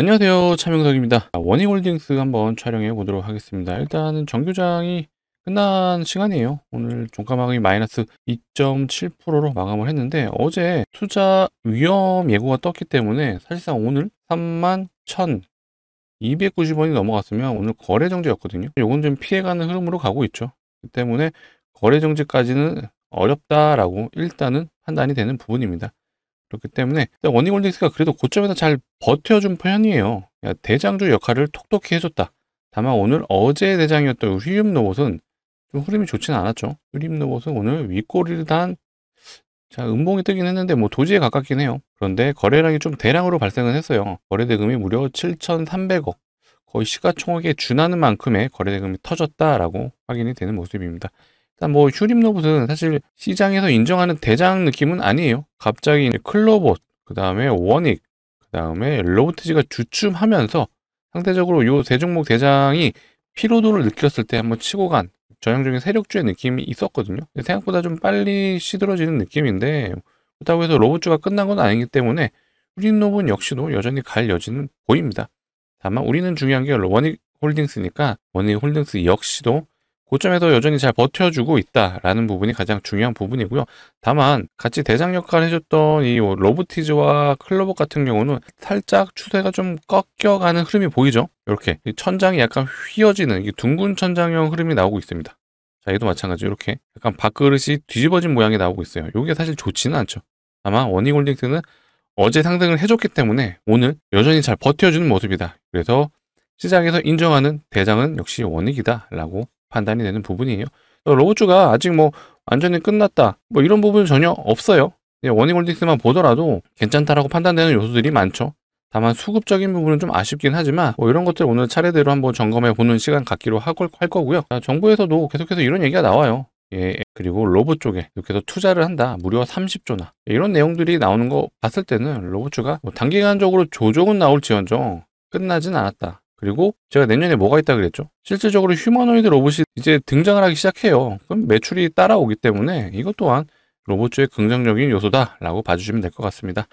안녕하세요. 차명석입니다. 원희홀딩스 한번 촬영해 보도록 하겠습니다. 일단은 정규장이 끝난 시간이에요. 오늘 종가마감이 마이너스 2.7%로 마감을 했는데 어제 투자 위험 예고가 떴기 때문에 사실상 오늘 31,290원이 넘어갔으면 오늘 거래 정지였거든요. 요건 좀 피해가는 흐름으로 가고 있죠. 그 때문에 거래 정지까지는 어렵다라고 일단은 판단이 되는 부분입니다. 그렇기 때문에 원희홀딩스가 그래도 고점에서 잘 버텨준 편이에요. 대장주 역할을 톡톡히 해줬다. 다만 오늘 어제 대장이었던 휘입로봇은 좀 흐름이 좋지는 않았죠. 휘입로봇은 오늘 윗꼬리를 단 음봉이 뜨긴 했는데 뭐 도지에 가깝긴 해요. 그런데 거래량이 좀 대량으로 발생을 했어요. 거래대금이 무려 7,300억, 거의 시가총액에 준하는 만큼의 거래대금이 터졌다라고 확인이 되는 모습입니다. 일단 뭐 휴림로봇은 사실 시장에서 인정하는 대장 느낌은 아니에요. 갑자기 클로봇, 그 다음에 원익, 그 다음에 로보티지가 주춤하면서 상대적으로 요 세 종목 대장이 피로도를 느꼈을 때 한번 치고 간 전형적인 세력주의 느낌이 있었거든요. 생각보다 좀 빨리 시들어지는 느낌인데 그렇다고 해서 로봇주가 끝난 건 아니기 때문에 휴림로봇 역시도 여전히 갈 여지는 보입니다. 다만 우리는 중요한 게 원익홀딩스니까 원익홀딩스 역시도 고점에서 여전히 잘 버텨주고 있다라는 부분이 가장 중요한 부분이고요. 다만 같이 대장 역할을 해줬던 이 로보티즈와 클로버 같은 경우는 살짝 추세가 좀 꺾여가는 흐름이 보이죠. 이렇게 천장이 약간 휘어지는 이 둥근 천장형 흐름이 나오고 있습니다. 자, 얘도 마찬가지 이렇게 약간 밥그릇이 뒤집어진 모양이 나오고 있어요. 이게 사실 좋지는 않죠. 다만 원익홀딩스는 어제 상승을 해줬기 때문에 오늘 여전히 잘 버텨주는 모습이다. 그래서 시장에서 인정하는 대장은 역시 원익이다라고 판단이 되는 부분이에요. 로봇주가 아직 뭐 완전히 끝났다 뭐 이런 부분은 전혀 없어요. 원익홀딩스만 보더라도 괜찮다라고 판단되는 요소들이 많죠. 다만 수급적인 부분은 좀 아쉽긴 하지만 뭐 이런 것들 오늘 차례대로 한번 점검해 보는 시간 갖기로 할 거고요. 정부에서도 계속해서 이런 얘기가 나와요. 예, 그리고 로봇 쪽에 이렇게 투자를 한다. 무려 30조나. 이런 내용들이 나오는 거 봤을 때는 로봇주가 뭐 단기간적으로 조정은 나올지언정 끝나진 않았다. 그리고 제가 내년에 뭐가 있다 그랬죠? 실질적으로 휴머노이드 로봇이 이제 등장을 하기 시작해요. 그럼 매출이 따라오기 때문에 이것 또한 로봇주의 긍정적인 요소다라고 봐주시면 될 것 같습니다.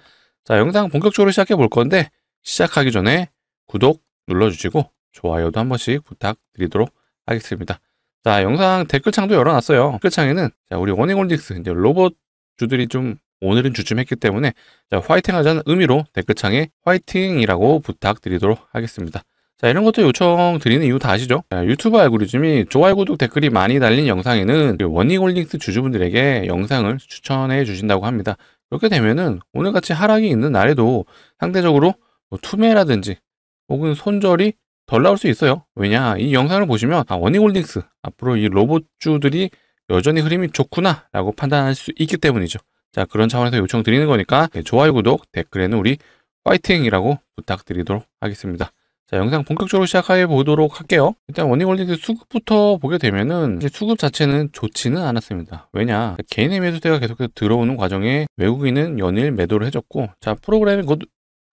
자, 영상 본격적으로 시작해 볼 건데 시작하기 전에 구독 눌러주시고 좋아요도 한 번씩 부탁드리도록 하겠습니다. 자, 영상 댓글창도 열어놨어요. 댓글창에는 우리 원익홀딩스 이제 로봇주들이 좀 오늘은 주춤했기 때문에 화이팅 하자는 의미로 댓글창에 화이팅이라고 부탁드리도록 하겠습니다. 자, 이런 것도 요청 드리는 이유 다 아시죠? 유튜브 알고리즘이 좋아요, 구독, 댓글이 많이 달린 영상에는 원익홀딩스 주주분들에게 영상을 추천해 주신다고 합니다. 그렇게 되면은 오늘같이 하락이 있는 날에도 상대적으로 뭐 투매라든지 혹은 손절이 덜 나올 수 있어요. 왜냐, 이 영상을 보시면 원익홀딩스 앞으로 이 로봇주들이 여전히 흐름이 좋구나 라고 판단할 수 있기 때문이죠. 자, 그런 차원에서 요청 드리는 거니까 좋아요, 구독, 댓글에는 우리 파이팅이라고 부탁드리도록 하겠습니다. 자, 영상 본격적으로 시작해 보도록 할게요. 일단 원익홀딩스 수급부터 보게 되면은 수급 자체는 좋지는 않았습니다. 왜냐, 개인의 매수세가 계속해서 들어오는 과정에 외국인은 연일 매도를 해줬고, 자, 프로그램이 곧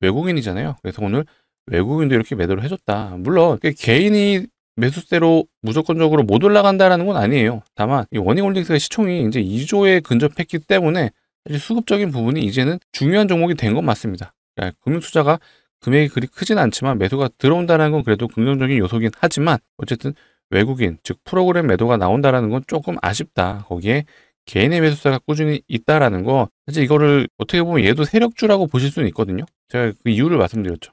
외국인이잖아요. 그래서 오늘 외국인도 이렇게 매도를 해줬다. 물론 개인이 매수세로 무조건적으로 못 올라간다라는 건 아니에요. 다만 이 원익홀딩스의 시총이 이제 2조에 근접했기 때문에 사실 수급적인 부분이 이제는 중요한 종목이 된 건 맞습니다. 그러니까 금융투자가 금액이 그리 크진 않지만 매수가 들어온다는 건 그래도 긍정적인 요소긴 하지만 어쨌든 외국인, 즉 프로그램 매도가 나온다는 건 조금 아쉽다. 거기에 개인의 매수세가 꾸준히 있다라는 거, 사실 이거를 어떻게 보면 얘도 세력주라고 보실 수는 있거든요. 제가 그 이유를 말씀드렸죠.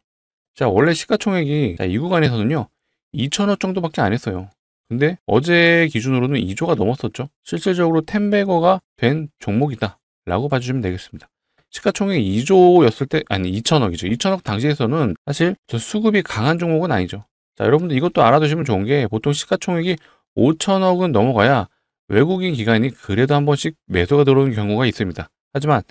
자, 원래 시가총액이 이 구간에서는요 2천억 정도밖에 안 했어요. 근데 어제 기준으로는 2조가 넘었었죠. 실질적으로 텐베거가 된 종목이다 라고 봐주시면 되겠습니다. 시가총액 2조였을 때, 아니 2천억이죠. 2천억 당시에서는 사실 저 수급이 강한 종목은 아니죠. 자, 여러분들 이것도 알아두시면 좋은 게 보통 시가총액이 5천억은 넘어가야 외국인 기관이 그래도 한 번씩 매수가 들어오는 경우가 있습니다. 하지만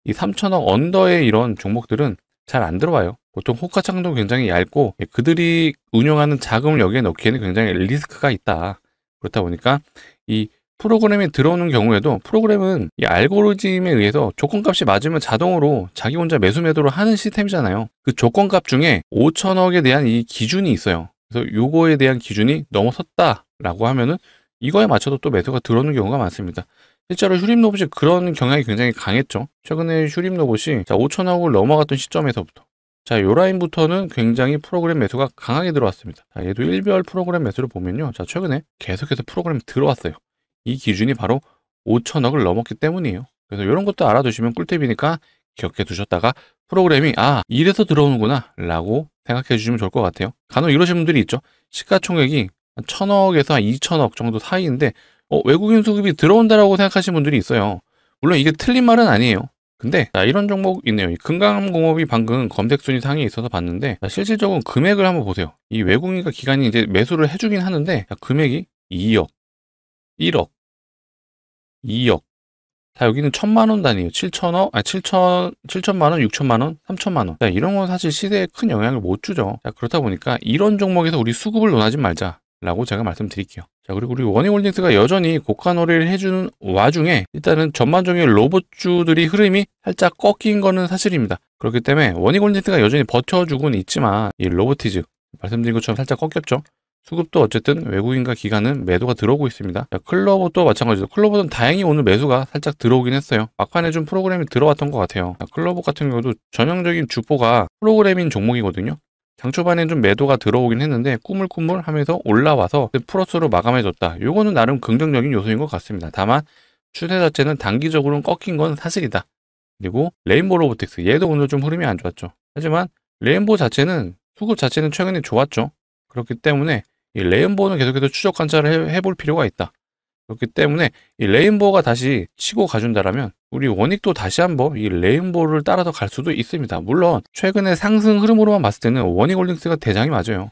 이 3천억 언더의 이런 종목들은 잘 안 들어와요. 보통 호가창도 굉장히 얇고 그들이 운영하는 자금을 여기에 넣기에는 굉장히 리스크가 있다. 그렇다 보니까 이 프로그램에 들어오는 경우에도 프로그램은 이 알고리즘에 의해서 조건값이 맞으면 자동으로 자기 혼자 매수 매도를 하는 시스템이잖아요. 그 조건값 중에 5천억에 대한 이 기준이 있어요. 그래서 요거에 대한 기준이 넘어섰다라고 하면은 이거에 맞춰도 또 매수가 들어오는 경우가 많습니다. 실제로 휴림로봇이 그런 경향이 굉장히 강했죠. 최근에 휴림로봇이 5천억을 넘어갔던 시점에서부터 자, 요 라인부터는 굉장히 프로그램 매수가 강하게 들어왔습니다. 자, 얘도 일별 프로그램 매수를 보면요. 자, 최근에 계속해서 프로그램이 들어왔어요. 이 기준이 바로 5천억을 넘었기 때문이에요. 그래서 이런 것도 알아두시면 꿀팁이니까 기억해 두셨다가 프로그램이 이래서 들어오는구나 라고 생각해 주시면 좋을 것 같아요. 간혹 이러신 분들이 있죠. 시가총액이 1,000억에서 한 2천억 정도 사이인데 외국인 수급이 들어온다라고 생각하시는 분들이 있어요. 물론 이게 틀린 말은 아니에요. 근데 자, 이런 종목 있네요. 이 금강공업이 방금 검색순위 상위에 있어서 봤는데 자, 실질적으로 금액을 한번 보세요. 이 외국인과 기관이 이제 매수를 해주긴 하는데 자, 금액이 2억, 1억, 2억. 자, 여기는 1,000만 원 단위예요. 7천만 원, 6천만 원, 3천만 원. 자, 이런 건 사실 시세에 큰 영향을 못 주죠. 자, 그렇다 보니까 이런 종목에서 우리 수급을 논하지 말자라고 제가 말씀드릴게요. 자, 그리고 우리 원희홀딩스가 여전히 고가 노래를 해주는 와중에 일단은 전반적인 로봇주들이 흐름이 살짝 꺾인 거는 사실입니다. 그렇기 때문에 원희홀딩스가 여전히 버텨주고는 있지만 이 로보티즈 말씀드린 것처럼 살짝 꺾였죠. 수급도 어쨌든 외국인과 기관은 매도가 들어오고 있습니다. 자, 클로버도 마찬가지죠. 클로버는 다행히 오늘 매수가 살짝 들어오긴 했어요. 막판에 좀 프로그램이 들어왔던 것 같아요. 자, 클로버 같은 경우도 전형적인 주포가 프로그램인 종목이거든요. 장 초반엔 좀 매도가 들어오긴 했는데 꾸물꾸물 하면서 올라와서 플러스로 마감해줬다. 요거는 나름 긍정적인 요소인 것 같습니다. 다만 추세 자체는 단기적으로는 꺾인 건 사실이다. 그리고 레인보우 로보틱스 얘도 오늘 좀 흐름이 안 좋았죠. 하지만 레인보우 자체는 수급 자체는 최근에 좋았죠. 그렇기 때문에 이 레인보우는 계속해서 추적 관찰을 해볼 필요가 있다. 그렇기 때문에 이 레인보우가 다시 치고 가준다라면 우리 원익도 다시 한번 이 레인보우를 따라서 갈 수도 있습니다. 물론 최근에 상승 흐름으로만 봤을 때는 원익홀딩스가 대장이 맞아요.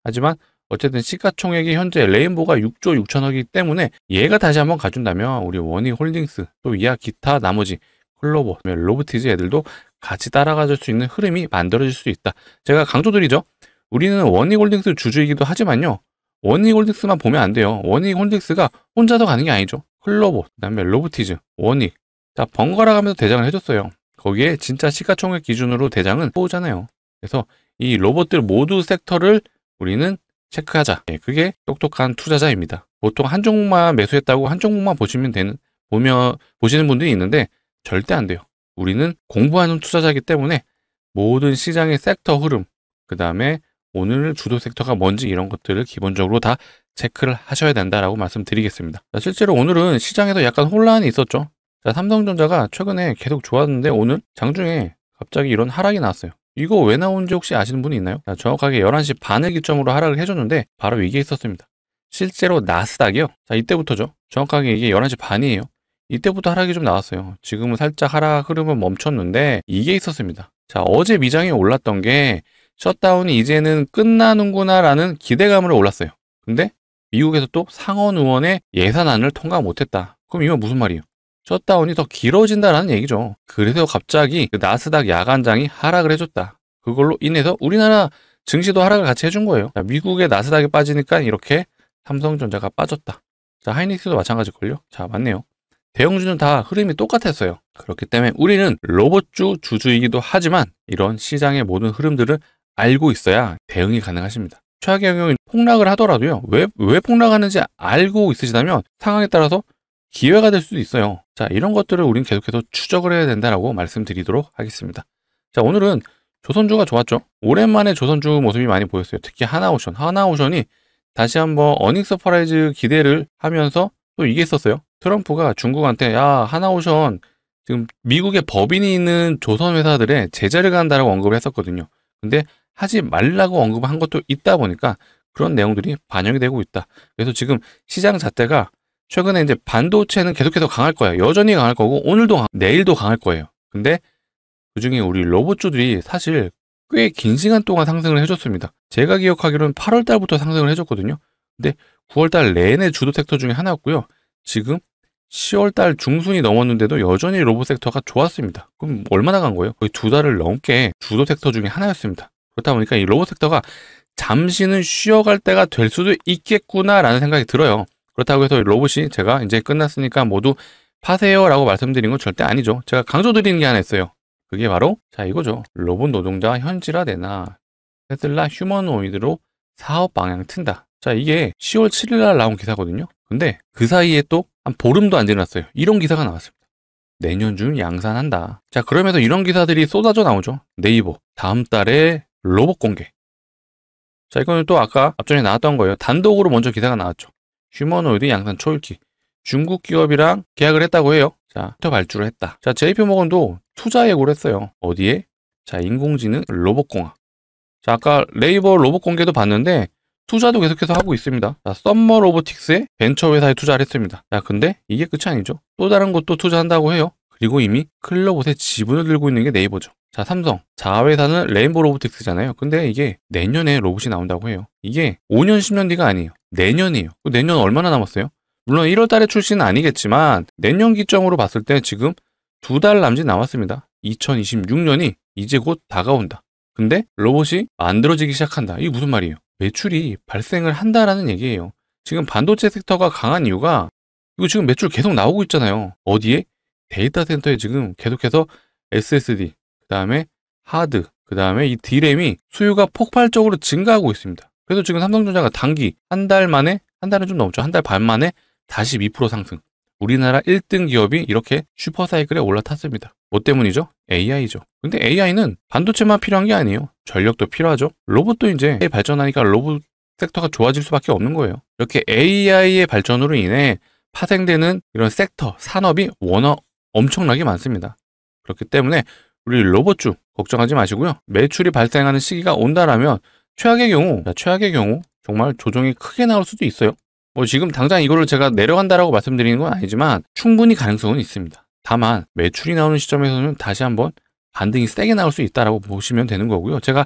하지만 어쨌든 시가총액이 현재 레인보우가 6조 6천억이기 때문에 얘가 다시 한번 가준다면 우리 원익홀딩스 또 이하 기타 나머지 클로버, 로보티즈 애들도 같이 따라가줄 수 있는 흐름이 만들어질 수 있다. 제가 강조드리죠. 우리는 원익홀딩스 주주이기도 하지만요. 원익홀딩스만 보면 안 돼요. 원익홀딩스가 혼자서 가는 게 아니죠. 클로버, 그다음에 로보티즈, 원익. 자, 번갈아 가면서 대장을 해줬어요. 거기에 진짜 시가총액 기준으로 대장은 호우잖아요. 그래서 이 로봇들 모두 섹터를 우리는 체크하자. 네, 그게 똑똑한 투자자입니다. 보통 한 종목만 매수했다고 한 종목만 보시는 분들이 있는데 절대 안 돼요. 우리는 공부하는 투자자이기 때문에 모든 시장의 섹터 흐름, 그 다음에 오늘 주도 섹터가 뭔지 이런 것들을 기본적으로 다 체크를 하셔야 된다라고 말씀드리겠습니다. 자, 실제로 오늘은 시장에서 약간 혼란이 있었죠. 자, 삼성전자가 최근에 계속 좋았는데 오늘 장중에 갑자기 이런 하락이 나왔어요. 이거 왜 나온지 혹시 아시는 분이 있나요? 자, 정확하게 11시 반을 기점으로 하락을 해줬는데 바로 이게 있었습니다. 실제로 나스닥이요. 자, 이때부터죠. 정확하게 이게 11시 반이에요. 이때부터 하락이 좀 나왔어요. 지금은 살짝 하락 흐름은 멈췄는데 이게 있었습니다. 자, 어제 미장이 올랐던 게 셧다운이 이제는 끝나는구나라는 기대감으로 올랐어요. 근데 미국에서 또 상원 의원의 예산안을 통과 못했다. 그럼 이건 무슨 말이에요? 셧다운이 더 길어진다라는 얘기죠. 그래서 갑자기 그 나스닥 야간장이 하락을 해줬다. 그걸로 인해서 우리나라 증시도 하락을 같이 해준 거예요. 자, 미국의 나스닥이 빠지니까 이렇게 삼성전자가 빠졌다. 자, 하이닉스도 마찬가지걸요. 자, 맞네요. 대형주는 다 흐름이 똑같았어요. 그렇기 때문에 우리는 로봇주 주주이기도 하지만 이런 시장의 모든 흐름들을 알고 있어야 대응이 가능하십니다. 최악의 경우는 폭락을 하더라도요. 왜 폭락하는지 알고 있으시다면 상황에 따라서 기회가 될 수도 있어요. 자, 이런 것들을 우리는 계속해서 추적을 해야 된다라고 말씀드리도록 하겠습니다. 자, 오늘은 조선주가 좋았죠. 오랜만에 조선주 모습이 많이 보였어요. 특히 하나오션. 하나오션이 다시 한번 어닝 서프라이즈 기대를 하면서 또 이게 있었어요. 트럼프가 중국한테 야, 하나오션 지금 미국의 법인이 있는 조선 회사들의 제재를 간다라고 언급을 했었거든요. 근데 하지 말라고 언급을 한 것도 있다 보니까 그런 내용들이 반영이 되고 있다. 그래서 지금 시장 자체가 최근에 이제 반도체는 계속해서 강할 거예요. 여전히 강할 거고 오늘도 내일도 강할 거예요. 근데 그중에 우리 로봇주들이 사실 꽤 긴 시간 동안 상승을 해줬습니다. 제가 기억하기로는 8월 달부터 상승을 해줬거든요. 근데 9월 달 내내 주도 섹터 중에 하나였고요. 지금 10월 달 중순이 넘었는데도 여전히 로봇 섹터가 좋았습니다. 그럼 얼마나 간 거예요? 거의 2달을 넘게 주도 섹터 중에 하나였습니다. 그렇다 보니까 이 로봇 섹터가 잠시는 쉬어갈 때가 될 수도 있겠구나라는 생각이 들어요. 그렇다고 해서 로봇이 제가 이제 끝났으니까 모두 파세요라고 말씀드린 건 절대 아니죠. 제가 강조드리는 게 하나 있어요. 그게 바로 자 이거죠. 로봇 노동자 현실화되나 테슬라 휴머노이드로 사업 방향 튼다. 자, 이게 10월 7일 날 나온 기사거든요. 근데 그 사이에 또 한 보름도 안 지났어요. 이런 기사가 나왔습니다. 내년 중 양산한다. 자, 그러면서 이런 기사들이 쏟아져 나오죠. 네이버 다음 달에 로봇 공개. 자, 이거는 또 아까 앞전에 나왔던 거예요. 단독으로 먼저 기사가 나왔죠. 휴머노이드 양산 초읽기. 중국 기업이랑 계약을 했다고 해요. 자, 더 발주를 했다. 자, JP모건도 투자 예고를 했어요. 어디에? 자, 인공지능 로봇공학. 자, 아까 네이버 로봇 공개도 봤는데 투자도 계속해서 하고 있습니다. 자, 썸머 로보틱스의 벤처 회사에 투자를 했습니다. 자, 근데 이게 끝이 아니죠. 또 다른 곳도 투자한다고 해요. 그리고 이미 클로봇의 지분을 들고 있는 게 네이버죠. 자, 삼성 자회사는 레인보 로보틱스잖아요. 근데 이게 내년에 로봇이 나온다고 해요. 이게 5년 10년 뒤가 아니에요. 내년이에요. 내년 얼마나 남았어요? 물론 1월 달에 출시는 아니겠지만 내년 기점으로 봤을 때 지금 2달 남짓 남았습니다. 2026년이 이제 곧 다가온다. 근데 로봇이 만들어지기 시작한다. 이게 무슨 말이에요? 매출이 발생을 한다라는 얘기예요. 지금 반도체 섹터가 강한 이유가 이거 지금 매출 계속 나오고 있잖아요. 어디에? 데이터 센터에 지금 계속해서 SSD, 그 다음에 하드, 그 다음에 이 D램이 수요가 폭발적으로 증가하고 있습니다. 그래서 지금 삼성전자가 단기 한 달 만에, 한 달은 좀 넘죠. 한 달 반 만에 42% 상승. 우리나라 1등 기업이 이렇게 슈퍼사이클에 올라탔습니다. 뭐 때문이죠? AI죠. 근데 AI는 반도체만 필요한 게 아니에요. 전력도 필요하죠. 로봇도 이제 발전하니까 로봇 섹터가 좋아질 수밖에 없는 거예요. 이렇게 AI의 발전으로 인해 파생되는 이런 섹터, 산업이 워낙 엄청나게 많습니다. 그렇기 때문에 우리 로봇주 걱정하지 마시고요. 매출이 발생하는 시기가 온다라면 최악의 경우 정말 조정이 크게 나올 수도 있어요. 뭐 지금 당장 이거를 제가 내려간다라고 말씀드리는 건 아니지만 충분히 가능성은 있습니다. 다만 매출이 나오는 시점에서는 다시 한번 반등이 세게 나올 수 있다라고 보시면 되는 거고요. 제가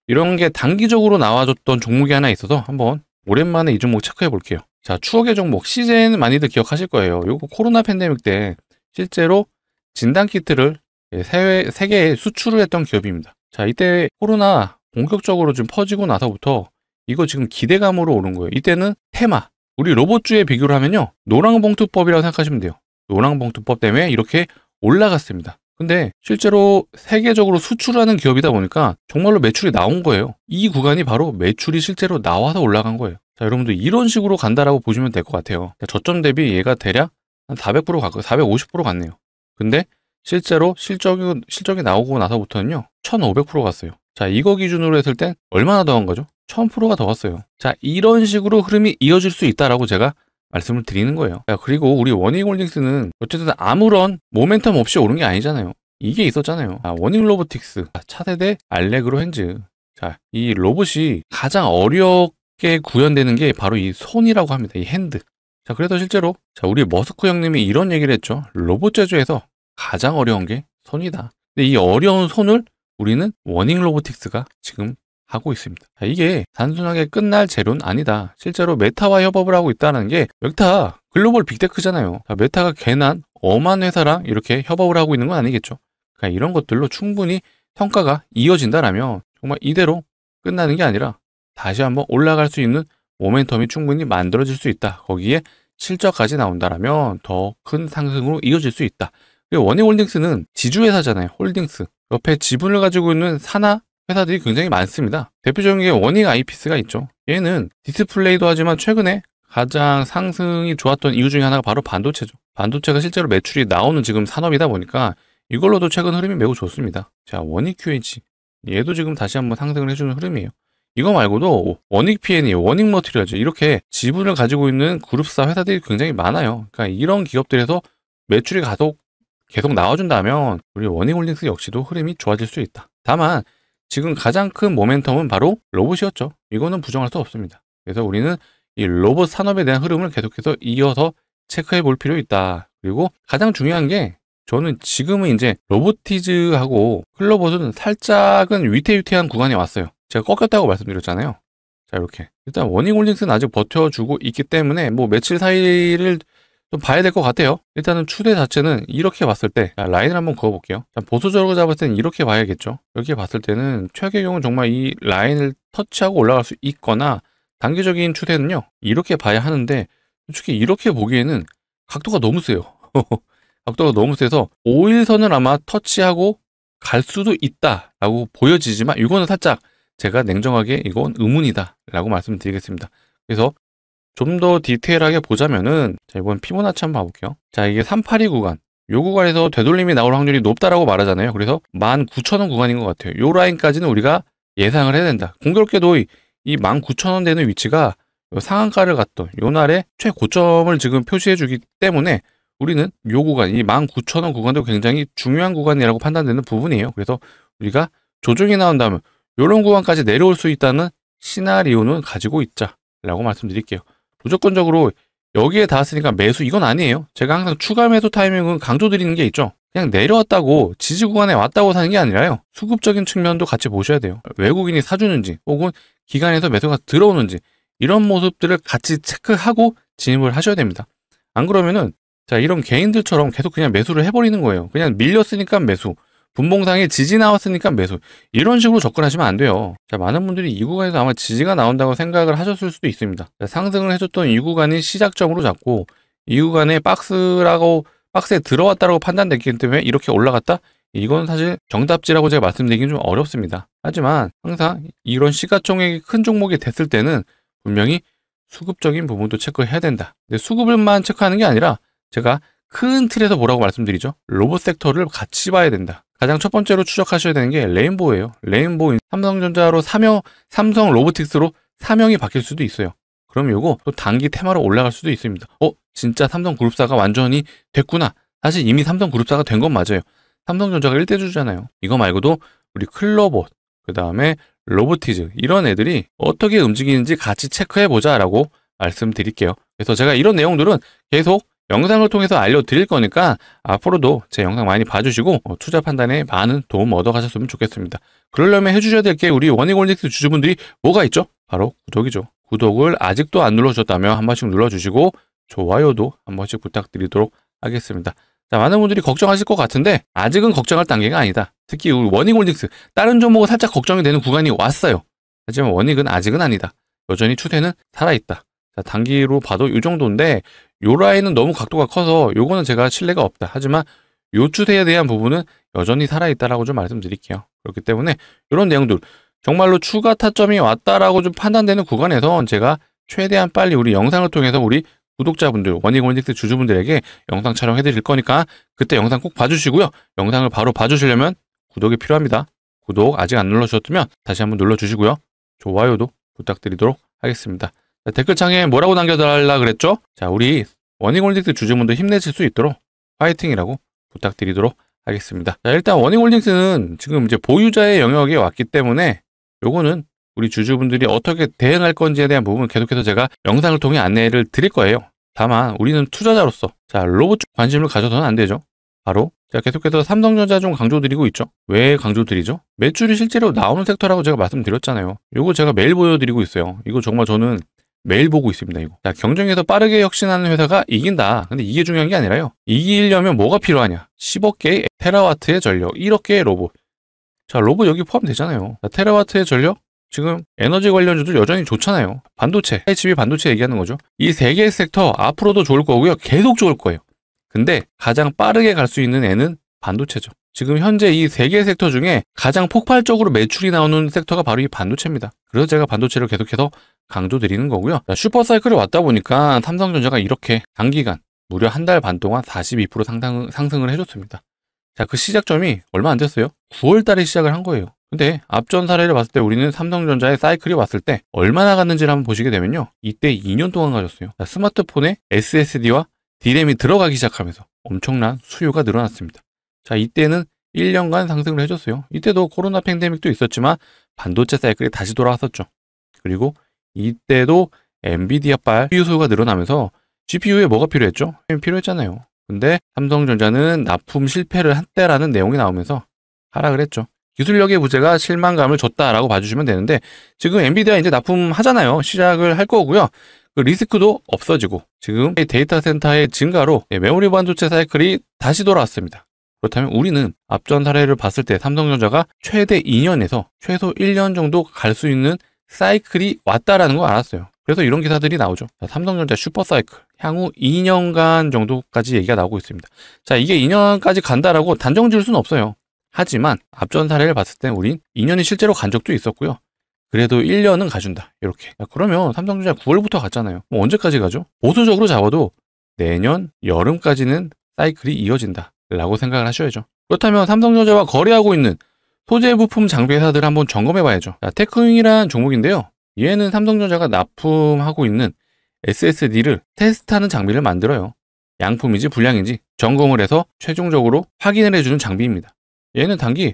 이런 게 단기적으로 나와줬던 종목이 하나 있어서 한번 오랜만에 이 종목 체크해 볼게요. 자, 추억의 종목 CJ는 많이들 기억하실 거예요. 요거 코로나 팬데믹 때 실제로 진단키트를 세계에 수출을 했던 기업입니다. 자, 이때 코로나 본격적으로 좀 퍼지고 나서부터 이거 지금 기대감으로 오른 거예요. 이때는 테마, 우리 로봇주에 비교를 하면요. 노랑봉투법이라고 생각하시면 돼요. 노랑봉투법 때문에 이렇게 올라갔습니다. 근데 실제로 세계적으로 수출하는 기업이다 보니까 정말로 매출이 나온 거예요. 이 구간이 바로 매출이 실제로 나와서 올라간 거예요. 자, 여러분들 이런 식으로 간다라고 보시면 될 것 같아요. 저점 대비 얘가 대략 한 400% 갔고 450% 갔네요. 근데 실제로 실적이 나오고 나서부터는요. 1500% 갔어요. 자, 이거 기준으로 했을 땐 얼마나 더 간 거죠? 1000%가 더 갔어요. 자, 이런 식으로 흐름이 이어질 수 있다라고 제가 말씀을 드리는 거예요. 자, 그리고 우리 워닝홀딩스는 어쨌든 아무런 모멘텀 없이 오른 게 아니잖아요. 이게 있었잖아요. 자, 워닝로보틱스, 차세대 알레그로 핸즈. 자, 이 로봇이 가장 어렵게 구현되는 게 바로 이 손이라고 합니다. 이 핸드. 자, 그래서 실제로 자, 우리 머스크 형님이 이런 얘기를 했죠. 로봇 제조에서 가장 어려운 게 손이다. 근데 이 어려운 손을 우리는 워닝로보틱스가 지금 하고 있습니다. 자, 이게 단순하게 끝날 재료는 아니다. 실제로 메타와 협업을 하고 있다는 게 메타 글로벌 빅테크잖아요. 자, 메타가 괜한 엄한 회사랑 이렇게 협업을 하고 있는 건 아니겠죠. 그러니까 이런 것들로 충분히 성과가 이어진다라면 정말 이대로 끝나는 게 아니라 다시 한번 올라갈 수 있는 모멘텀이 충분히 만들어질 수 있다. 거기에 실적까지 나온다라면 더 큰 상승으로 이어질 수 있다. 그리고 원희홀딩스는 지주회사잖아요. 홀딩스. 옆에 지분을 가지고 있는 산하 회사들이 굉장히 많습니다. 대표적인 게 원익 아이피스가 있죠. 얘는 디스플레이도 하지만 최근에 가장 상승이 좋았던 이유 중에 하나가 바로 반도체죠. 반도체가 실제로 매출이 나오는 지금 산업이다 보니까 이걸로도 최근 흐름이 매우 좋습니다. 자, 원익 QH. 얘도 지금 다시 한번 상승을 해주는 흐름이에요. 이거 말고도 원익 PNE, 원익 머티리얼즈 이렇게 지분을 가지고 있는 그룹사 회사들이 굉장히 많아요. 그러니까 이런 기업들에서 매출이 계속 나와준다면 우리 원익홀딩스 역시도 흐름이 좋아질 수 있다. 다만 지금 가장 큰 모멘텀은 바로 로봇이었죠. 이거는 부정할 수 없습니다. 그래서 우리는 이 로봇 산업에 대한 흐름을 계속해서 이어서 체크해 볼 필요 있다. 그리고 가장 중요한 게 저는 지금은 이제 로보티즈하고 클로봇은 살짝은 위태위태한 구간에 왔어요. 제가 꺾였다고 말씀드렸잖아요. 자, 이렇게 일단 워닝홀딩스는 아직 버텨주고 있기 때문에 뭐 며칠 사이를 좀 봐야 될 것 같아요. 일단은 추세 자체는 이렇게 봤을 때 라인을 한번 그어볼게요. 보수적으로 잡았을 때는 이렇게 봐야겠죠. 이렇게 봤을 때는 최악의 경우는 정말 이 라인을 터치하고 올라갈 수 있거나 단기적인 추세는요. 이렇게 봐야 하는데 솔직히 이렇게 보기에는 각도가 너무 세요. 각도가 너무 세서 5일선을 아마 터치하고 갈 수도 있다라고 보여지지만 이거는 살짝 제가 냉정하게 이건 의문이다 라고 말씀드리겠습니다. 그래서 좀 더 디테일하게 보자면은 자, 이번 피보나치 한번 봐볼게요. 자, 이게 382 구간. 요 구간에서 되돌림이 나올 확률이 높다라고 말하잖아요. 그래서 19,000원 구간인 것 같아요. 요 라인까지는 우리가 예상을 해야 된다. 공교롭게도 이 19,000원 되는 위치가 상한가를 갔던 요 날의 최고점을 지금 표시해 주기 때문에 우리는 요 구간, 이 19,000원 구간도 굉장히 중요한 구간이라고 판단되는 부분이에요. 그래서 우리가 조정이 나온다면 요런 구간까지 내려올 수 있다는 시나리오는 가지고 있자라고 말씀드릴게요. 무조건적으로 여기에 닿았으니까 매수 이건 아니에요. 제가 항상 추가 매수 타이밍은 강조드리는 게 있죠. 그냥 내려왔다고 지지 구간에 왔다고 사는 게 아니라요. 수급적인 측면도 같이 보셔야 돼요. 외국인이 사주는지 혹은 기관에서 매수가 들어오는지 이런 모습들을 같이 체크하고 진입을 하셔야 됩니다. 안 그러면은 자 이런 개인들처럼 계속 그냥 매수를 해버리는 거예요. 그냥 밀렸으니까 매수, 분봉상에 지지 나왔으니까 매수 이런 식으로 접근하시면 안 돼요. 자, 많은 분들이 이 구간에서 아마 지지가 나온다고 생각을 하셨을 수도 있습니다. 자, 상승을 해줬던 이 구간이 시작점으로 잡고 이 구간에 박스에 들어왔다고 판단됐기 때문에 이렇게 올라갔다? 이건 사실 정답지라고 제가 말씀드리긴 좀 어렵습니다. 하지만 항상 이런 시가총액이 큰 종목이 됐을 때는 분명히 수급적인 부분도 체크해야 된다. 근데 수급을만 체크하는 게 아니라 제가 큰 틀에서 뭐라고 말씀드리죠? 로봇 섹터를 같이 봐야 된다. 가장 첫 번째로 추적하셔야 되는 게 레인보우예요. 레인보우 삼성전자로 삼성 로보틱스로 사명이 바뀔 수도 있어요. 그럼 요거 또 단기 테마로 올라갈 수도 있습니다. 진짜 삼성그룹사가 완전히 됐구나. 사실 이미 삼성그룹사가 된 건 맞아요. 삼성전자가 1대주잖아요. 이거 말고도 우리 클로봇, 그 다음에 로보티즈 이런 애들이 어떻게 움직이는지 같이 체크해보자 라고 말씀드릴게요. 그래서 제가 이런 내용들은 계속 영상을 통해서 알려드릴 거니까 앞으로도 제 영상 많이 봐주시고 투자 판단에 많은 도움 얻어가셨으면 좋겠습니다. 그러려면 해주셔야 될 게 우리 원익홀딩스 주주분들이 뭐가 있죠? 바로 구독이죠. 구독을 아직도 안 눌러주셨다면 한 번씩 눌러주시고 좋아요도 한 번씩 부탁드리도록 하겠습니다. 자, 많은 분들이 걱정하실 것 같은데 아직은 걱정할 단계가 아니다. 특히 우리 원익홀딩스 다른 종목은 살짝 걱정이 되는 구간이 왔어요. 하지만 원익은 아직은 아니다. 여전히 추세는 살아있다. 자, 단기로 봐도 이 정도인데 요 라인은 너무 각도가 커서 요거는 제가 신뢰가 없다. 하지만 요 추세에 대한 부분은 여전히 살아있다라고 좀 말씀드릴게요. 그렇기 때문에 이런 내용들 정말로 추가 타점이 왔다라고 좀 판단되는 구간에서 제가 최대한 빨리 우리 영상을 통해서 우리 구독자분들, 원익홀딩스 주주분들에게 영상 촬영해 드릴 거니까 그때 영상 꼭 봐주시고요. 영상을 바로 봐주시려면 구독이 필요합니다. 구독 아직 안 눌러주셨다면 다시 한번 눌러주시고요. 좋아요도 부탁드리도록 하겠습니다. 자, 댓글창에 뭐라고 남겨달라 그랬죠? 자, 우리 원익홀딩스 주주분들 힘내실 수 있도록 파이팅이라고 부탁드리도록 하겠습니다. 자, 일단 원익홀딩스는 지금 이제 보유자의 영역에 왔기 때문에 요거는 우리 주주분들이 어떻게 대응할 건지에 대한 부분은 계속해서 제가 영상을 통해 안내를 드릴 거예요. 다만 우리는 투자자로서 자, 로봇 쪽 관심을 가져서는 안 되죠. 바로 제가 계속해서 삼성전자 좀 강조드리고 있죠. 왜 강조드리죠? 매출이 실제로 나오는 섹터라고 제가 말씀드렸잖아요. 요거 제가 매일 보여드리고 있어요. 이거 정말 저는 매일 보고 있습니다. 이거. 자, 경쟁에서 빠르게 혁신하는 회사가 이긴다. 근데 이게 중요한 게 아니라요. 이기려면 뭐가 필요하냐? 10억 개의 테라와트의 전력, 1억 개의 로봇. 자, 로봇 여기 포함되잖아요. 자, 테라와트의 전력? 지금 에너지 관련주들 여전히 좋잖아요. 반도체, HB 반도체 얘기하는 거죠. 이 세 개의 섹터 앞으로도 좋을 거고요. 계속 좋을 거예요. 근데 가장 빠르게 갈 수 있는 애는 반도체죠. 지금 현재 이 세 개의 섹터 중에 가장 폭발적으로 매출이 나오는 섹터가 바로 이 반도체입니다. 그래서 제가 반도체를 계속해서 강조드리는 거고요. 슈퍼사이클이 왔다 보니까 삼성전자가 이렇게 단기간 무려 한 달 반 동안 42% 상승을 해줬습니다. 자, 그 시작점이 얼마 안 됐어요. 9월 달에 시작을 한 거예요. 근데 앞전 사례를 봤을 때 우리는 삼성전자의 사이클이 왔을 때 얼마나 갔는지를 한번 보시게 되면요. 이때 2년 동안 가졌어요. 자, 스마트폰에 SSD와 D램이 들어가기 시작하면서 엄청난 수요가 늘어났습니다. 자, 이때는 1년간 상승을 해줬어요. 이때도 코로나 팬데믹도 있었지만 반도체 사이클이 다시 돌아왔었죠. 그리고 이때도 엔비디아발 CPU 수요가 늘어나면서 GPU에 뭐가 필요했죠? 필요했잖아요. 근데 삼성전자는 납품 실패를 했다라는 내용이 나오면서 하락을 했죠. 기술력의 부재가 실망감을 줬다라고 봐주시면 되는데 지금 엔비디아 이제 납품하잖아요. 시작을 할 거고요. 그 리스크도 없어지고 지금 데이터 센터의 증가로 메모리 반도체 사이클이 다시 돌아왔습니다. 그렇다면 우리는 앞전 사례를 봤을 때 삼성전자가 최대 2년에서 최소 1년 정도 갈 수 있는 사이클이 왔다라는 거 알았어요. 그래서 이런 기사들이 나오죠. 자, 삼성전자 슈퍼사이클 향후 2년간 정도까지 얘기가 나오고 있습니다. 자, 이게 2년까지 간다라고 단정 지을 수는 없어요. 하지만 앞전 사례를 봤을 때 우린 2년이 실제로 간 적도 있었고요. 그래도 1년은 가준다. 이렇게. 자, 그러면 삼성전자 9월부터 갔잖아요. 언제까지 가죠? 보수적으로 잡아도 내년 여름까지는 사이클이 이어진다. 라고 생각을 하셔야죠. 그렇다면 삼성전자와 거래하고 있는 소재 부품 장비 회사들을 한번 점검해 봐야죠. 자, 테크윙이란 종목인데요. 얘는 삼성전자가 납품하고 있는 SSD를 테스트하는 장비를 만들어요. 양품인지 불량인지 점검을 해서 최종적으로 확인을 해주는 장비입니다. 얘는 단기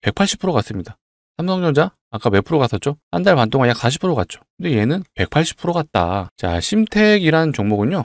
180% 갔습니다. 삼성전자 아까 몇 프로 갔었죠? 한 달 반 동안 약 40% 갔죠. 근데 얘는 180% 갔다. 자, 심텍이란 종목은요.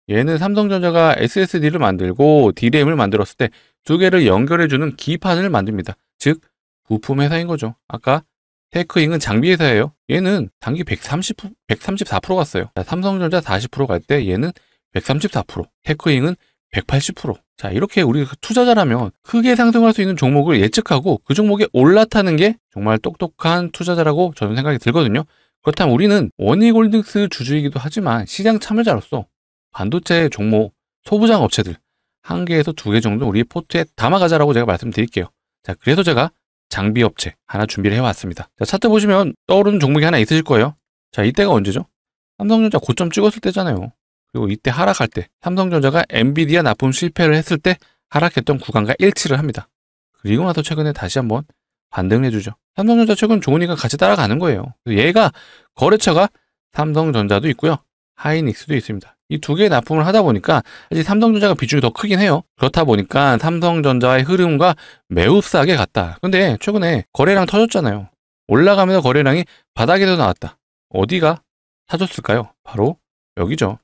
얘는 삼성전자가 SSD를 만들고 DRAM을 만들었을 때 두 개를 연결해주는 기판을 만듭니다. 즉 부품 회사인 거죠. 아까 테크잉은 장비 회사예요. 얘는 단기 134% 갔어요. 자, 삼성전자 40% 갈 때 얘는 134%, 테크잉은 180%. 자, 이렇게 우리가 투자자라면 크게 상승할 수 있는 종목을 예측하고 그 종목에 올라타는 게 정말 똑똑한 투자자라고 저는 생각이 들거든요. 그렇다면 우리는 원희골딩스 주주이기도 하지만 시장 참여자로서 반도체 종목, 소부장 업체들 1개에서 2개 정도 우리 포트에 담아가자라고 제가 말씀드릴게요. 자, 그래서 제가 장비 업체 하나 준비를 해왔습니다. 자, 차트 보시면 떠오르는 종목이 하나 있으실 거예요. 자, 이때가 언제죠? 삼성전자 고점 찍었을 때잖아요. 그리고 이때 하락할 때 삼성전자가 엔비디아 납품 실패를 했을 때 하락했던 구간과 일치를 합니다. 그리고 나서 최근에 다시 한번 반등을 해주죠. 삼성전자 최근 좋으니까 같이 따라가는 거예요. 얘가 거래처가 삼성전자도 있고요. 하이닉스도 있습니다. 이 두 개의 납품을 하다 보니까 사실 삼성전자가 비중이 더 크긴 해요. 그렇다 보니까 삼성전자의 흐름과 매우 싸게 갔다. 근데 최근에 거래량 터졌잖아요. 올라가면서 거래량이 바닥에서 나왔다. 어디가 사줬을까요? 바로 여기죠.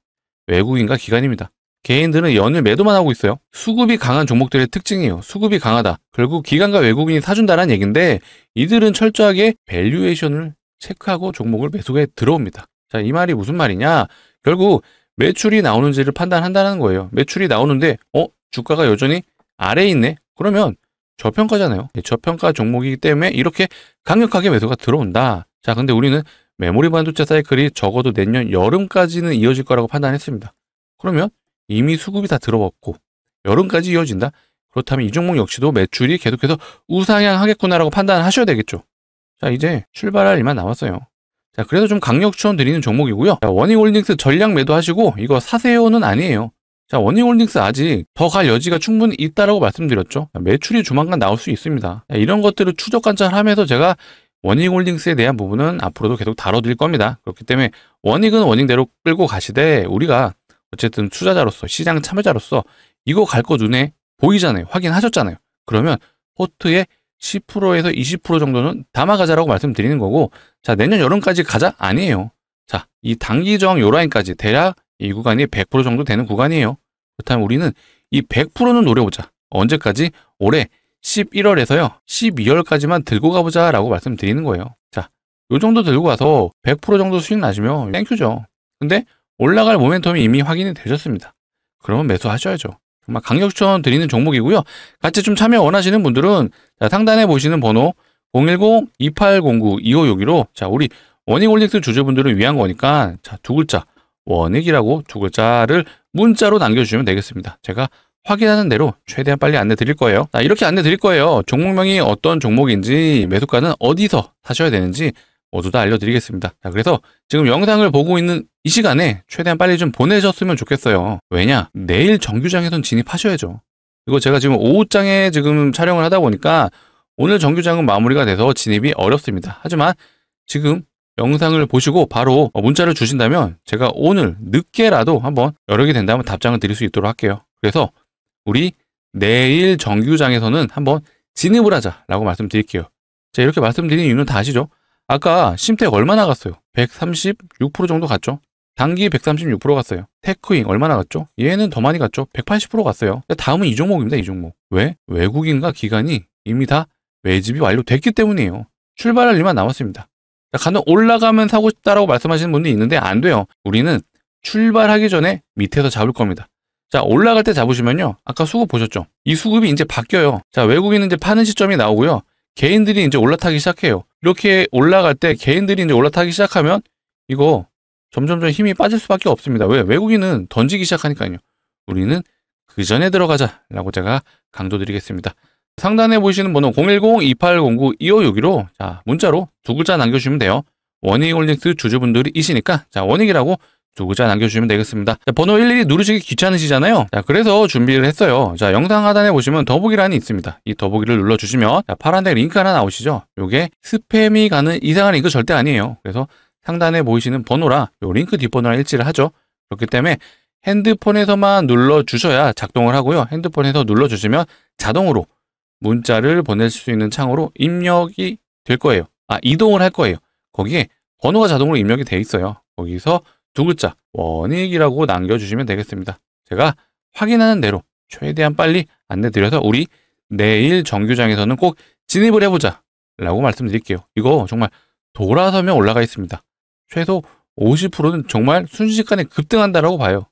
외국인과 기관입니다. 개인들은 연일 매도만 하고 있어요. 수급이 강한 종목들의 특징이에요. 수급이 강하다. 결국 기관과 외국인이 사준다는 얘기인데 이들은 철저하게 밸류에이션을 체크하고 종목을 매수에 들어옵니다. 자, 이 말이 무슨 말이냐? 결국 매출이 나오는지를 판단한다는 거예요. 매출이 나오는데 주가가 여전히 아래에 있네? 그러면 저평가잖아요. 저평가 종목이기 때문에 이렇게 강력하게 매수가 들어온다. 자, 근데 우리는 메모리 반도체 사이클이 적어도 내년 여름까지는 이어질 거라고 판단했습니다. 그러면 이미 수급이 다 들어왔고 여름까지 이어진다? 그렇다면 이 종목 역시도 매출이 계속해서 우상향하겠구나라고 판단하셔야 되겠죠. 자, 이제 출발할 일만 남았어요. 자, 그래서 좀 강력 추천 드리는 종목이고요. 자, 원희홀딩스 전량 매도하시고 이거 사세요는 아니에요. 자, 원희홀딩스 아직 더 갈 여지가 충분히 있다라고 말씀드렸죠. 자, 매출이 조만간 나올 수 있습니다. 자, 이런 것들을 추적 관찰하면서 제가 원희홀딩스에 대한 부분은 앞으로도 계속 다뤄드릴 겁니다. 그렇기 때문에 원익은 원익대로 끌고 가시되 우리가 어쨌든 투자자로서 시장 참여자로서 이거 갈 거 눈에 보이잖아요. 확인하셨잖아요. 그러면 포트에 10%에서 20% 정도는 담아가자라고 말씀드리는 거고, 자, 내년 여름까지 가자? 아니에요. 자, 이 단기 저항 요 라인까지 대략 이 구간이 100% 정도 되는 구간이에요. 그렇다면 우리는 이 100%는 노려보자. 언제까지? 올해 11월에서요 12월까지만 들고 가보자라고 말씀드리는 거예요. 자, 요 정도 들고 가서 100% 정도 수익 나시면 땡큐죠. 근데 올라갈 모멘텀이 이미 확인이 되셨습니다. 그러면 매수하셔야죠. 정말 강력 추천 드리는 종목이고요. 같이 좀 참여 원하시는 분들은 자, 상단에 보시는 번호 010-2809-2562로 자, 우리 원익홀딩스 주주분들을 위한 거니까 자, 두 글자 원익이라고 두 글자를 문자로 남겨주시면 되겠습니다. 제가 확인하는 대로 최대한 빨리 안내 드릴 거예요. 자, 이렇게 안내 드릴 거예요. 종목명이 어떤 종목인지 매수가는 어디서 사셔야 되는지 모두 다 알려드리겠습니다. 자, 그래서 지금 영상을 보고 있는 이 시간에 최대한 빨리 좀 보내셨으면 좋겠어요. 왜냐? 내일 정규장에선 진입하셔야죠. 이거 제가 지금 오후장에 지금 촬영을 하다 보니까 오늘 정규장은 마무리가 돼서 진입이 어렵습니다. 하지만 지금 영상을 보시고 바로 문자를 주신다면 제가 오늘 늦게라도 한번 여력이 된다면 답장을 드릴 수 있도록 할게요. 그래서 우리 내일 정규장에서는 한번 진입을 하자라고 말씀드릴게요. 자, 이렇게 말씀드린 이유는 다 아시죠? 아까 심텍 얼마 나갔어요? 136% 정도 갔죠? 단기 136% 갔어요. 테크잉 얼마나 갔죠? 얘는 더 많이 갔죠? 180% 갔어요. 다음은 이 종목입니다. 이 종목. 왜? 외국인과 기관이 이미 다 매집이 완료됐기 때문이에요. 출발할 일만 남았습니다. 자, 간혹 올라가면 사고 싶다라고 말씀하시는 분들이 있는데 안 돼요. 우리는 출발하기 전에 밑에서 잡을 겁니다. 자, 올라갈 때 잡으시면요. 아까 수급 보셨죠? 이 수급이 이제 바뀌어요. 자, 외국인은 이제 파는 시점이 나오고요. 개인들이 이제 올라타기 시작해요. 이렇게 올라갈 때 개인들이 이제 올라타기 시작하면 이거 점점점 힘이 빠질 수밖에 없습니다. 왜? 외국인은 던지기 시작하니까요. 우리는 그 전에 들어가자라고 제가 강조드리겠습니다. 상단에 보시는 번호 010-2809-2562로 자, 문자로 두 글자 남겨주시면 돼요. 원익홀딩스 주주분들이시니까 자, 원익이라고 두 글자 남겨주시면 되겠습니다. 자, 번호 일일이 누르시기 귀찮으시잖아요. 자, 그래서 준비를 했어요. 자, 영상 하단에 보시면 더보기란이 있습니다. 이 더보기를 눌러주시면 자, 파란색 링크 하나 나오시죠? 요게 스팸이 가는 이상한 링크 절대 아니에요. 그래서 상단에 보이시는 번호라 요 링크 뒷번호랑 일치를 하죠. 그렇기 때문에 핸드폰에서만 눌러주셔야 작동을 하고요. 핸드폰에서 눌러주시면 자동으로 문자를 보낼 수 있는 창으로 입력이 될 거예요. 이동을 할 거예요. 거기에 번호가 자동으로 입력이 돼 있어요. 거기서 두 글자 원익이라고 남겨주시면 되겠습니다. 제가 확인하는 대로 최대한 빨리 안내드려서 우리 내일 정규장에서는 꼭 진입을 해보자 라고 말씀드릴게요. 이거 정말 돌아서면 올라가 있습니다. 최소 50%는 정말 순식간에 급등한다라고 봐요.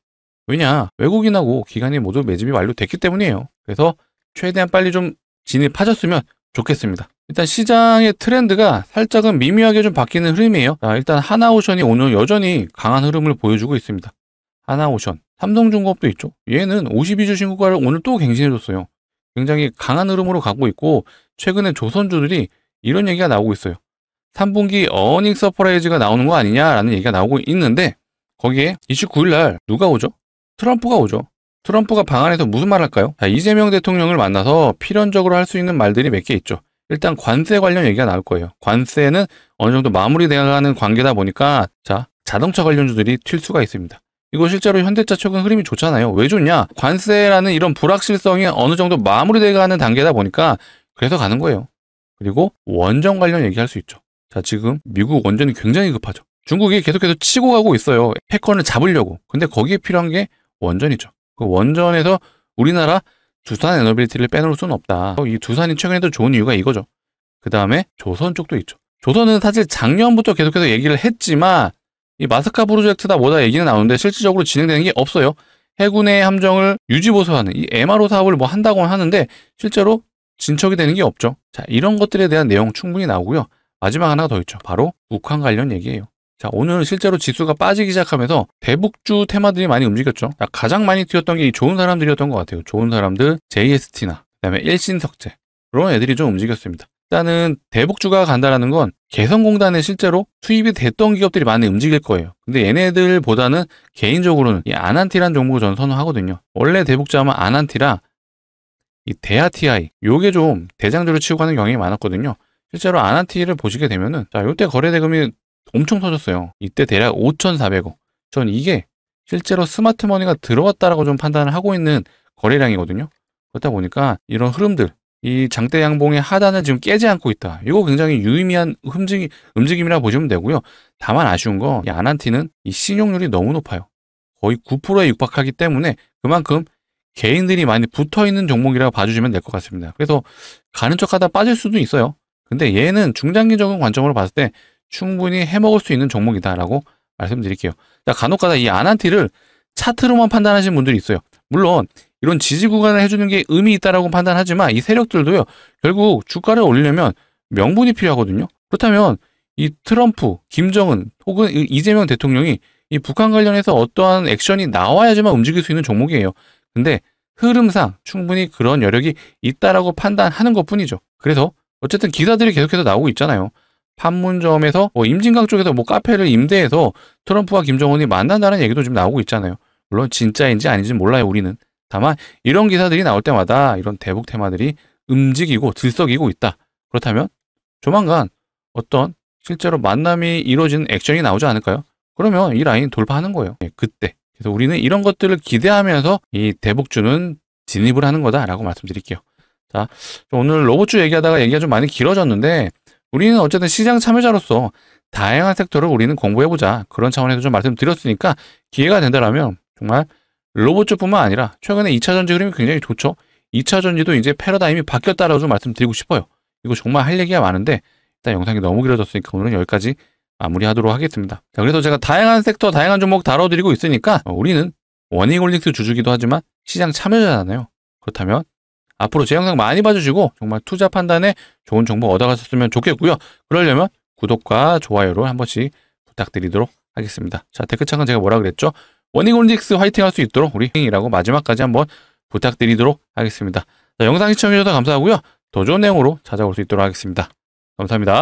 왜냐? 외국인하고 기관이 모두 매집이 완료됐기 때문이에요. 그래서 최대한 빨리 좀 진입하셨으면 좋겠습니다. 일단 시장의 트렌드가 살짝은 미묘하게 좀 바뀌는 흐름이에요. 자, 일단 하나오션이 오늘 여전히 강한 흐름을 보여주고 있습니다. 하나오션, 삼성중공업도 있죠. 얘는 52주 신고가를 오늘 또 갱신해줬어요. 굉장히 강한 흐름으로 가고 있고 최근에 조선주들이 이런 얘기가 나오고 있어요. 3분기 어닝 서프라이즈가 나오는 거 아니냐라는 얘기가 나오고 있는데 거기에 29일날 누가 오죠? 트럼프가 오죠. 트럼프가 방한해서 무슨 말 할까요? 자, 이재명 대통령을 만나서 필연적으로 할 수 있는 말들이 몇 개 있죠. 일단 관세 관련 얘기가 나올 거예요. 관세는 어느 정도 마무리되어가는 관계다 보니까 자, 자동차 관련주들이 튈 수가 있습니다. 이거 실제로 현대차 최근 흐름이 좋잖아요. 왜 좋냐? 관세라는 이런 불확실성이 어느 정도 마무리되어가는 단계다 보니까 그래서 가는 거예요. 그리고 원전 관련 얘기할 수 있죠. 자, 지금 미국 원전이 굉장히 급하죠. 중국이 계속해서 치고 가고 있어요. 패권을 잡으려고. 근데 거기에 필요한 게 원전이죠. 그 원전에서 우리나라 두산 에너빌리티를 빼놓을 수는 없다. 이 두산이 최근에도 좋은 이유가 이거죠. 그 다음에 조선 쪽도 있죠. 조선은 사실 작년부터 계속해서 얘기를 했지만 이 마스카 프로젝트다 뭐다 얘기는 나오는데 실질적으로 진행되는 게 없어요. 해군의 함정을 유지보수하는 이 MRO 사업을 뭐 한다고 하는데 실제로 진척이 되는 게 없죠. 자, 이런 것들에 대한 내용 충분히 나오고요. 마지막 하나가 더 있죠. 바로 북한 관련 얘기예요. 자, 오늘 실제로 지수가 빠지기 시작하면서 대북주 테마들이 많이 움직였죠. 자, 가장 많이 튀었던 게 이 좋은 사람들이었던 것 같아요. 좋은 사람들, JST나 그다음에 일신석재 그런 애들이 좀 움직였습니다. 일단은 대북주가 간다라는 건 개성공단에 실제로 투입이 됐던 기업들이 많이 움직일 거예요. 근데 얘네들보다는 개인적으로는 이 아난티란 종목을 저는 선호하거든요. 원래 대북주 하면 아난티라 이 대하TI 요게 좀 대장주로 치고 가는 경향이 많았거든요. 실제로 아난티를 보시게 되면은 자, 요때 거래대금이 엄청 터졌어요. 이때 대략 5,400억. 전 이게 실제로 스마트머니가 들어왔다라고 좀 판단을 하고 있는 거래량이거든요. 그렇다 보니까 이런 흐름들, 이 장대 양봉의 하단을 지금 깨지 않고 있다. 이거 굉장히 유의미한 움직임이라 보시면 되고요. 다만 아쉬운 건 이 아난티는 이 신용률이 너무 높아요. 거의 9%에 육박하기 때문에 그만큼 개인들이 많이 붙어있는 종목이라고 봐주시면 될 것 같습니다. 그래서 가는 척하다 빠질 수도 있어요. 근데 얘는 중장기적인 관점으로 봤을 때 충분히 해먹을 수 있는 종목이다라고 말씀드릴게요. 자, 간혹가다 이 아난티를 차트로만 판단하시는 분들이 있어요. 물론 이런 지지 구간을 해주는 게 의미 있다라고 판단하지만 이 세력들도요. 결국 주가를 올리려면 명분이 필요하거든요. 그렇다면 이 트럼프, 김정은 혹은 이재명 대통령이 이 북한 관련해서 어떠한 액션이 나와야지만 움직일 수 있는 종목이에요. 근데 흐름상 충분히 그런 여력이 있다라고 판단하는 것뿐이죠. 그래서 어쨌든 기사들이 계속해서 나오고 있잖아요. 판문점에서 임진강 쪽에서 카페를 임대해서 트럼프와 김정은이 만난다는 얘기도 지금 나오고 있잖아요. 물론 진짜인지 아닌지 몰라요, 우리는. 다만 이런 기사들이 나올 때마다 이런 대북 테마들이 움직이고 들썩이고 있다. 그렇다면 조만간 어떤 실제로 만남이 이루어지는 액션이 나오지 않을까요? 그러면 이 라인 돌파하는 거예요. 그때. 그래서 우리는 이런 것들을 기대하면서 이 대북주는 진입을 하는 거다라고 말씀드릴게요. 자, 오늘 로봇주 얘기하다가 얘기가 좀 많이 길어졌는데 우리는 어쨌든 시장 참여자로서 다양한 섹터를 우리는 공부해보자. 그런 차원에서 좀 말씀드렸으니까 기회가 된다면 정말 로봇주뿐만 아니라 최근에 2차전지 흐름이 굉장히 좋죠. 2차전지도 이제 패러다임이 바뀌었다라고 좀 말씀드리고 싶어요. 이거 정말 할 얘기가 많은데 일단 영상이 너무 길어졌으니까 오늘은 여기까지 마무리하도록 하겠습니다. 자, 그래서 제가 다양한 섹터, 다양한 종목 다뤄드리고 있으니까 우리는 원익홀딩스 주주기도 하지만 시장 참여자잖아요. 그렇다면 앞으로 제 영상 많이 봐주시고 정말 투자 판단에 좋은 정보 얻어가셨으면 좋겠고요. 그러려면 구독과 좋아요를 한 번씩 부탁드리도록 하겠습니다. 자, 댓글창은 제가 뭐라 그랬죠? 원익홀딩스 화이팅 할 수 있도록 우리 이라고 마지막까지 한번 부탁드리도록 하겠습니다. 자, 영상 시청해주셔서 감사하고요. 더 좋은 내용으로 찾아올 수 있도록 하겠습니다. 감사합니다.